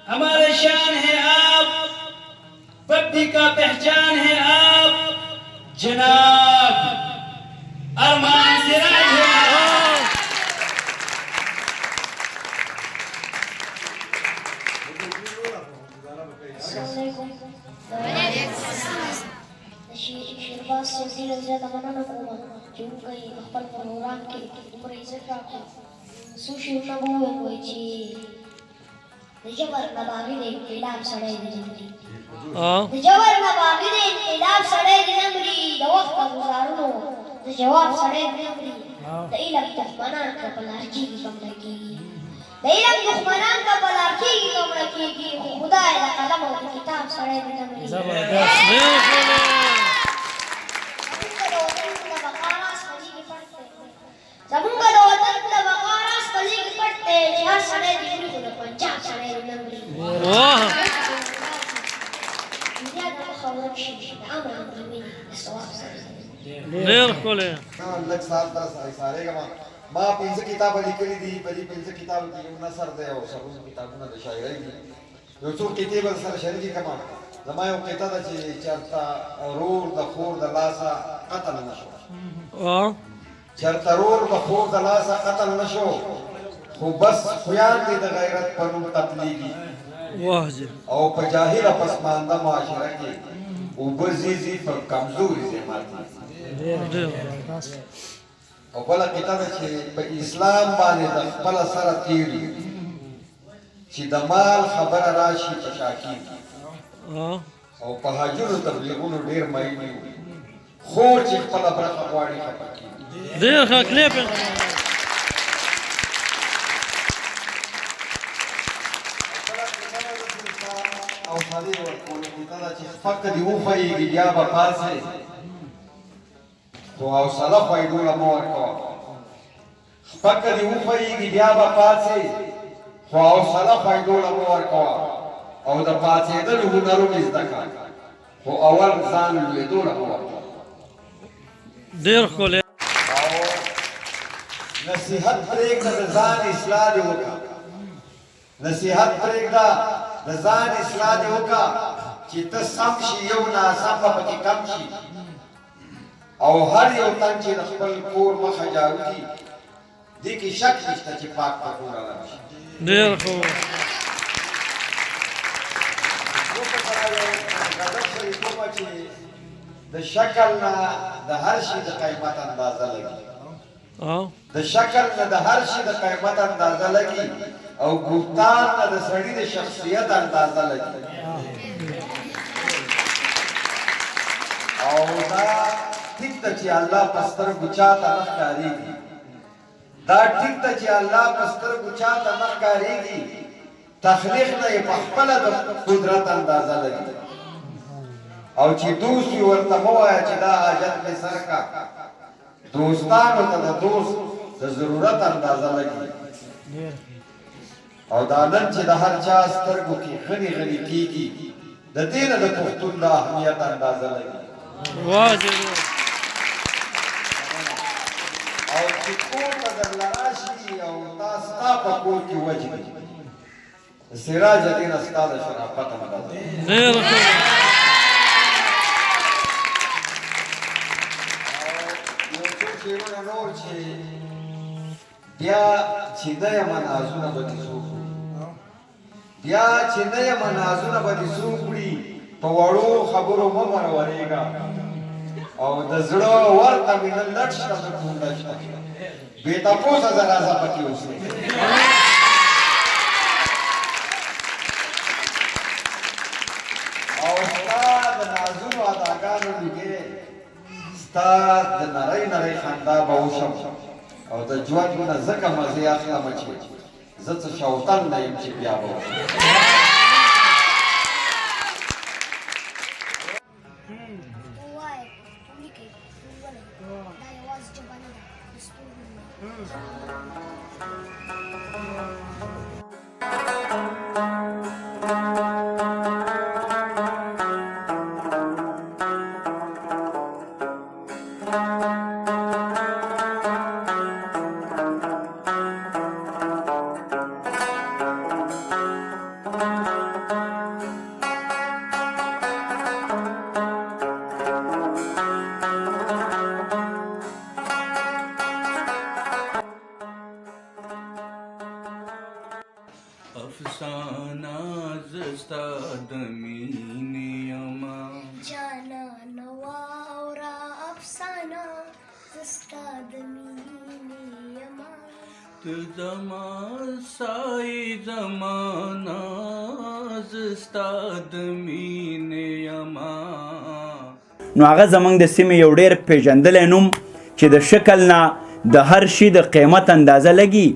हमारे शान है आप, पब्लिक का पहचान है आप, जनाब अरमान सिराज है। شیرباز سیاسي زیاته مننه کوم چې موږ یې خپل پروګرام کې دومره عزت راکړو. څو شعرونه مو وویل چې د جبر نه باغي د انقلاب سړی دی نه مري، د جبر نه باغي د انقلاب سړی دی نه مري، د وخت په ګزارونو د جواب سړی دی نه مري، د علم دښمنان که په لار کېږي که مړه کېږي، د علم دښمنان که په لار کېږي که مړه کېږي، خو خدای د قلم او د کتاب سړی دی نه مري. زمونږ د وطن د بقا راز په دې کې پټ دی چې هر سړی دې مري خو د پنجاب سړی دې نه مري. دنیا د مخه ورک شي د امر د مینې د ثواب سره. ډېر ښکلی. لږ سال تر ایسارېږم. ما 5 کتابه لیکلي دي، په دې 5 کتابو کې یو نثر دی او څلور کتابونه د شاعرۍ دي. یو څو قطعې به سره شریکې کړم. زما یو قطعه ده چې چېرته ورور د خور د لاسه قتل نه شو، چېرته ورور د خور د لاسه قتل نه شو، خو بس خویان دې د غیرت په نوم قتلېږي او په جاهله پسمانده معاشره کې اوبه ځي په کمزوري ځای ماتېږي. او بله قطعه ده چې په اسلام باندې د خپله سره تېر یو چې د مال خبره راشي په شا کېږي، او په حجونو تبلیغونو ډېر مین یو، خور چې خپله برخه غواړي خفه کېږي. ډېر ښه کلیپ او خالي ورکول قطعه ده چې فقط دې وښیېږي بیا به پاڅې، خو حوصله خویدوله مه ورکوه. فقط دې وښیېږي بیا به پاڅې، خو حوصله خویدوله مه ورکوه، او د پاڅېدلو هنرونه زده کړه، خو اول ځان لوېدوله مه ورکوه. ډېر ښکلی. او نصیحت پرېږده د ځان اصلاح دې وکړه، نصیحت پرېږده د ځان اصلاح دې وکړه چې ته سم شي، یو ناسم به پکې کم شي، او هر یو تن چې د خپل کور مخه جارو کړي دې کې شک نشته چې پاک په کور علم شي. ډېر ښه. زه په سره یو غزل شریکومه چې د شکل نه د هر شي د قیمت اندازه لګي، د شکل نه د هر شي د قیمت اندازه لګي، او ګفتار نه د سړي د شخصیت اندازه لګي. او دا ټیک ده چې الله په سترګو چاته نه ښکارېږي، دا ټیک ده چې الله په سترګو چاته نه ښکارېږي، تخلیق نه یې په خپله د قدرت اندازه لګي. او چې دوست وي ورته مه وایه چې دا حاجت مې سر کا، دوستانو ته د دوست د ضرورت اندازه لګي. او دا نن چې د هر چا سترګو کې غني غني کېږي، د دې نه د پښتون د اهمیت اندازه لګي. او چې کور ته درله راشي او تا ستا په کور کې وجني، سراج الدین ستا د شرافت اندازه شعرونه نور چې بیا چې نه یمه نازونه به دې څوک وړي، بیا چې نه یمه نازونه به دې څوک وړي، په وړو خبرو مه مرورېږه، او د زړه ورته مینه لټ شته د ټونډه شته، بې تپوسه زه راځه پکې اوسې. او ستا د نازونو اداګانو لګې، ستا د نری نری خندا به وشم، او د ژوند نه ځکه مزې اخلمه چې زه څه شوتل نه یم چې بیا به وشم. دا یوازې ژبه نه ده، دستور هم ده. افسانه زستا د مینې یما جانا نواورا افسانه زستا د مینې یما ته زما سای زمانه زستا د مینې یما. نو هغه زمونږ د سیمې یو ډېر پیژندلی نوم چې د شکل نه د هر شي د قیمت اندازه لګي،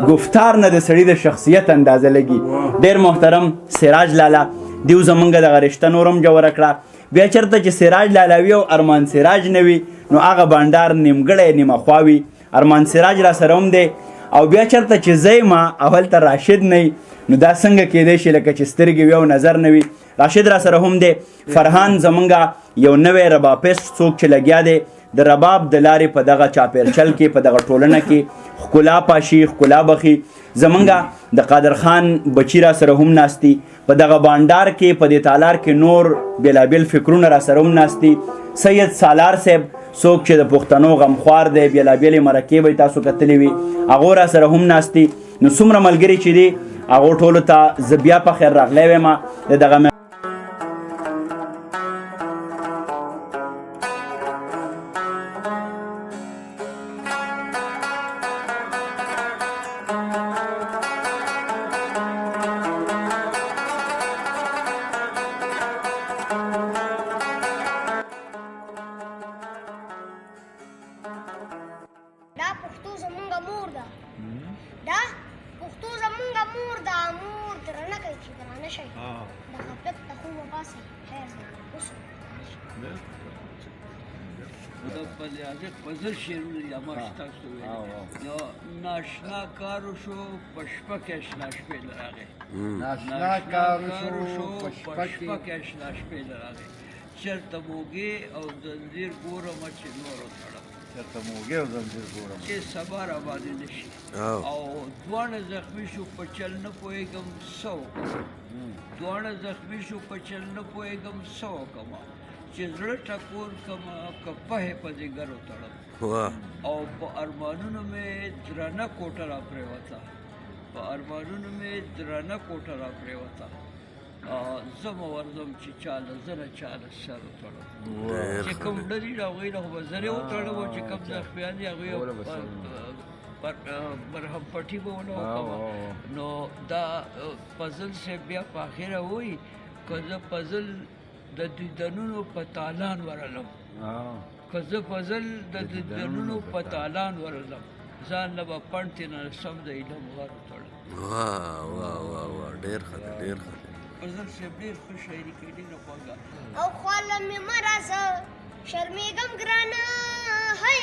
گفتار نه د سړي د شخصیت اندازه لګي. ډېر محترم سراج لالا دیو زمونږ دغه رشته نورم جوړه کړه. بیا چېرته چې سراج لالا وي او ارمان سراج نه وي نو هغه بانډار نیمګړی نیمه خوا وي. ارمان سراج را سره هم دی او بیا چېرته چې زه یم او هلته راشد نه وي نو دا څنګه کیدی شي لکه چې سترګې وي او نظر نه وي. راشد را سره هم دی. فرحان زمونږ یو نوی ربابیست څوک چې لګیا دی د رباب د لارې په دغه چاپیرچل کې په دغه ټولنه کې ښکلا پاشي ښکلا بخي. زمونږ د قادر خان بچي را سره هم ناستي. په دغه بانډار کې په دې تالار کې نور بېلابېل فکرونه را سره هم ناستي. سید سالار صاحب څوک چې د پښتنو غمخوار دی بېلابېلې مرکې به تاسو کتلې وي هغو را سره هم ناستي. نو څومره ملګري چې دي هغو ټولو ته زه بیا په خیر راغلی ویم. د دغه دا پښتو زمونږه مور ده. دا پښتو زمونږه مور ده. مور درنه کوي چې درانه شي د غفلت د خوبه باسي. خیر دی اوس د پلیازق پزر شیرونه یا ماشتا سوې نو ناشنا کارو شو پشپک اشنا شپې لراغه ناشنا کارو شو پشپک اشنا شپې لراغه چرته موګي او زنجیر ګورم چې نور وتړم چرته موګي او زنجیر ګورم چې سبا را باندې نشي او دوانه زخمی شو په چل نه پوهېږم سو دوانه زخمی شو په چل نه پوهېږم سو کما چې زړه ټکور کما کپه په ځګر وتړم او په ارمانونو مې درنه کوټه را پرېوته په ارمانونو مې درنه کوټه را پرېوته زه به ورځم چې چاله زه نه چاله سر وتړم چې کوم ډلي د هغوی نه خو به زرې وتړم او چې کوم زخمیان دي هغوی مرهم پټي به ونه وکړم. نو دا فضل صاحب بیا په اخره وایي که زه فضل د دیدنونو په تالان ورلم که زه فضل د دیدنونو په تالان ورلم ځان له به پڼتې نه سم د علم غر وتړم. ډېر ښه ډېر ښه. فضل صاحب ډېر ښه شاعري کوي ډېره خوږه او خواله مې مه راځه شرمېږم ګرانه هی